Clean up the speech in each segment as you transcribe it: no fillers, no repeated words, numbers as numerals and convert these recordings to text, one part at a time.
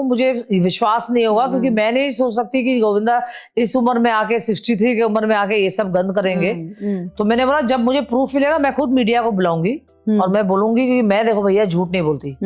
मुझे विश्वास नहीं होगा, क्योंकि मैं नहीं सोच सकती कि गोविंदा इस उम्र में आके 63 की उम्र में आके ये सब गंद करेंगे। तो मैंने बोला जब मुझे प्रूफ मिलेगा मैं खुद मीडिया को बुलाऊंगी और मैं बोलूंगी कि मैं देखो भैया झूठ नहीं बोलती,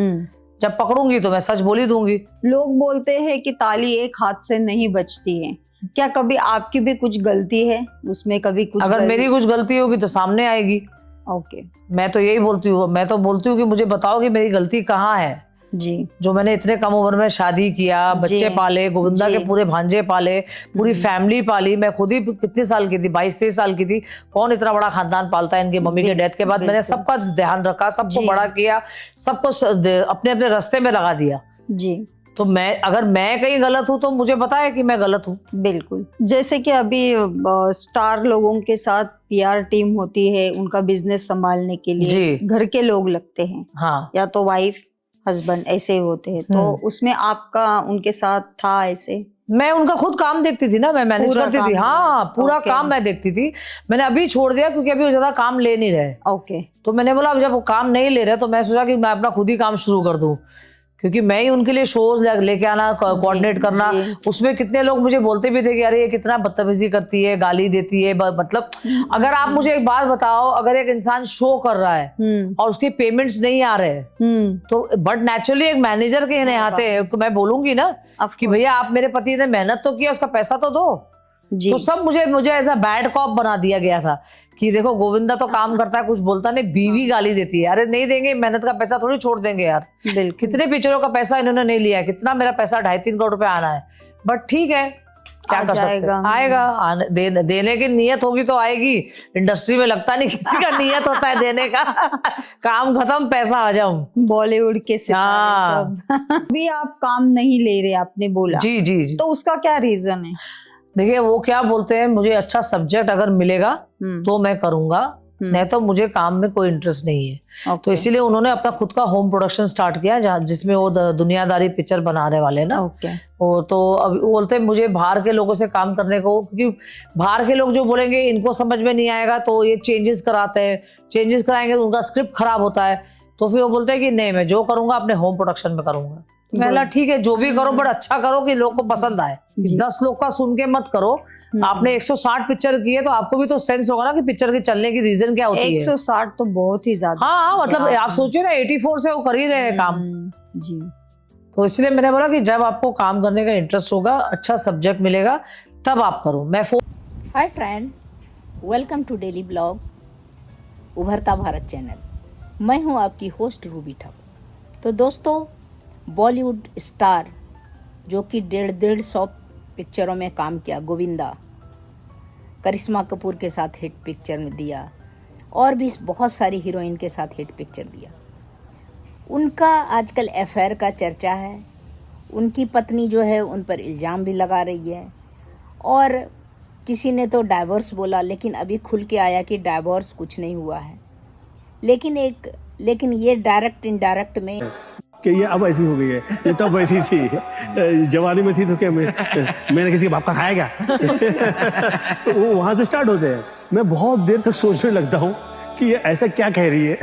जब पकड़ूंगी तो मैं सच बोल ही दूंगी। लोग बोलते हैं कि ताली एक हाथ से नहीं बजती है, क्या कभी आपकी भी कुछ गलती है उसमें? कभी कुछ अगर मेरी कुछ गलती होगी तो सामने आएगी। ओके, मैं तो यही बोलती हूँ, मैं तो बोलती हूँ कि मुझे बताओ कि मेरी गलती कहाँ है जी। जो मैंने इतने कम उम्र में शादी किया, बच्चे पाले, गोविंदा के पूरे भांजे पाले, पूरी फैमिली पाली। मैं खुद ही कितने साल की थी, 22-23 साल की थी। कौन इतना बड़ा खानदान पालता है? इनकी मम्मी के डेथ के बाद मैंने सबका ध्यान रखा, सबको बड़ा किया, सबको अपने अपने रास्ते में लगा दिया जी। तो अगर मैं कहीं गलत हूँ तो मुझे पता है कि मैं गलत हूँ। बिल्कुल, जैसे कि अभी स्टार लोगों के साथ पीआर टीम होती है, उनका बिजनेस संभालने के लिए घर के लोग लगते हैं, हाँ, या तो वाइफ हस्बैंड ऐसे होते हैं। तो उसमें आपका उनके साथ था ऐसे? मैं उनका खुद काम देखती थी ना, मैं मैनेज करती थी। हाँ, पूरा काम मैं देखती थी। मैंने अभी छोड़ दिया क्योंकि अभी वो ज्यादा काम ले नहीं रहे। ओके, तो मैंने बोला अब जब वो काम नहीं ले रहे तो मैं सोचा कि मैं अपना खुद ही काम शुरू कर दूं, क्योंकि मैं ही उनके लिए शोज लेके आना, कोऑर्डिनेट करना। उसमें कितने लोग मुझे बोलते भी थे कि अरे ये कितना बदतमीजी करती है, गाली देती है। मतलब अगर आप मुझे एक बात बताओ, अगर एक इंसान शो कर रहा है और उसकी पेमेंट्स नहीं आ रहे तो बट नेचुरली एक मैनेजर के नाते मैं बोलूंगी ना कि भैया आप मेरे पति ने मेहनत तो किया, उसका पैसा तो दो। तो सब मुझे ऐसा बैड कॉप बना दिया गया था कि देखो गोविंदा तो काम करता है, कुछ बोलता नहीं, बीवी गाली देती है। अरे नहीं देंगे, मेहनत का पैसा थोड़ी छोड़ देंगे यार। कितने पिक्चरों का पैसा इन्होंने नहीं लिया है, कितना मेरा पैसा 2.5-3 करोड़ रुपए आना है। बट ठीक है, क्या कर सकते हैं, आएगा। देने की नियत होगी तो आएगी। इंडस्ट्री में लगता नहीं किसी का नियत होता है देने का। काम खत्म, पैसा आ जाऊं। बॉलीवुड के सितारे सब। अभी आप काम नहीं ले रहे, आपने बोला। जी। तो उसका क्या रीजन है? देखिए वो क्या बोलते हैं, मुझे अच्छा सब्जेक्ट अगर मिलेगा तो मैं करूंगा, नहीं तो मुझे काम में कोई इंटरेस्ट नहीं है। तो इसीलिए उन्होंने अपना खुद का होम प्रोडक्शन स्टार्ट किया, जिसमें वो दुनियादारी पिक्चर बनाने वाले ना। वो तो अब बोलते हैं मुझे बाहर के लोगों से काम करने को, क्योंकि बाहर के लोग जो बोलेंगे इनको समझ में नहीं आएगा, तो ये चेंजेस कराते हैं। चेंजेस कराएंगे तो उनका स्क्रिप्ट खराब होता है, तो फिर वो बोलते हैं कि नहीं मैं जो करूंगा अपने होम प्रोडक्शन में करूंगा। पहला ठीक है, जो भी करो बट अच्छा करो कि लोग को पसंद आए। 10 लोग का सुन के मत करो। आपने 160 पिक्चर की है तो आपको भी तो सेंस होगा ना कि पिक्चर के चलने की रीजन क्या होती है। 160 तो बहुत ही ज्यादा। हाँ, मतलब आप सोचिए ना 84 से वो कर ही रहे हैं काम जी। तो इसलिए मैंने बोला कि जब आपको काम करने का इंटरेस्ट होगा, अच्छा सब्जेक्ट मिलेगा, तब आप करो। मैं hi friend, welcome to daily blog उभरता भारत चैनल। मैं हूँ आपकी होस्ट रूबी ठाकुर। तो दोस्तों, बॉलीवुड स्टार जो कि 150 पिक्चरों में काम किया, गोविंदा, करिश्मा कपूर के साथ हिट पिक्चर में दिया और भी बहुत सारी हीरोइन के साथ हिट पिक्चर दिया। उनका आजकल अफेयर का चर्चा है। उनकी पत्नी जो है उन पर इल्ज़ाम भी लगा रही है और किसी ने तो डाइवोर्स बोला, लेकिन अभी खुल के आया कि डाइवोर्स कुछ नहीं हुआ है। लेकिन ये डायरेक्ट इनडायरेक्ट में कि ये अब ऐसी हो गई है, ये तब वैसी थी, जवानी में थी तो क्या मैंने किसी के बाप का खाया क्या? तो वो वहां से स्टार्ट होते हैं। मैं बहुत देर तक सोचने लगता हूँ कि ये ऐसा क्या कह रही है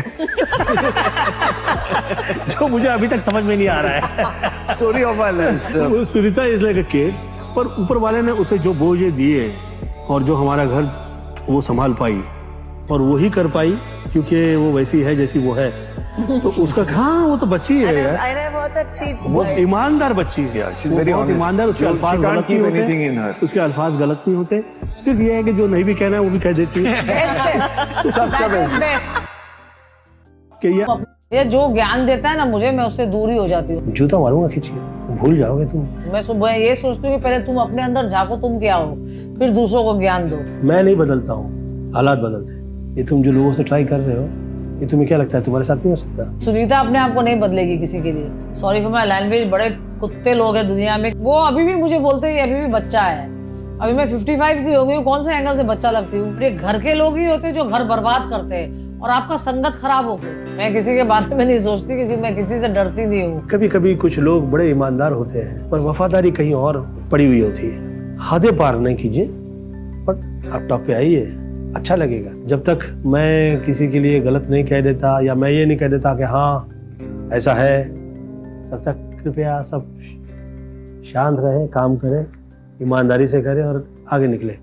जो मुझे अभी तक समझ में नहीं आ रहा है। Story of my life. Sunita is like a kid, पर ऊपर वाले ने उसे जो बोझे दिए और जो हमारा घर वो संभाल पाई और वही कर पाई, क्योंकि वो वैसी है जैसी वो है। तो उसका हाँ, वो तो बच्ची है यार, वो ईमानदार बच्ची है यार, बहुत ईमानदार। उसके अल्फाज गलत नहीं होते, उसके अल्फाज गलत नहीं होते। सिर्फ ये है कि जो नहीं भी कहना है वो भी कह देती है। ये जो ज्ञान देता है ना मुझे, मैं उससे दूर ही हो जाती हूँ। जूता मारूंगा खींचिए, भूल जाओगे तुम। मैं सुबह ये सोचती हूँ कि पहले तुम अपने अंदर झांको, तुम क्या हो, फिर दूसरों को ज्ञान दो। मैं नहीं बदलता हूँ, हालात बदलते हैं। ये तुम जो लोगों से ट्राई कर रहे हो, ये तुम्हें क्या लगता है तुम्हारे साथ नहीं हो सकता? सुनीता अपने आप को नहीं बदलेगी किसी के लिए। सॉरी फॉर माय लैंग्वेज, बड़े कुत्ते लोग हैं दुनिया में। वो अभी भी मुझे बोलते हैं अभी भी बच्चा है। अभी मैं 55 की हो गई हूँ, कौन से एंगल से बच्चा लगती हूँ? ये घर के लोग ही होते हैं जो घर बर्बाद करते हैं और आपका संगत खराब हो गई। मैं किसी के बारे में नहीं सोचती क्योंकि मैं किसी से डरती नहीं हूँ। कभी कभी कुछ लोग बड़े ईमानदार होते हैं पर वफादारी कहीं और पड़ी हुई होती है। हदें पार नहीं कीजिए, बट आप टॉप पे आइए, अच्छा लगेगा। जब तक मैं किसी के लिए गलत नहीं कह देता या मैं ये नहीं कह देता कि हाँ ऐसा है, तब तक कृपया सब शांत रहें, काम करें, ईमानदारी से करें और आगे निकलें।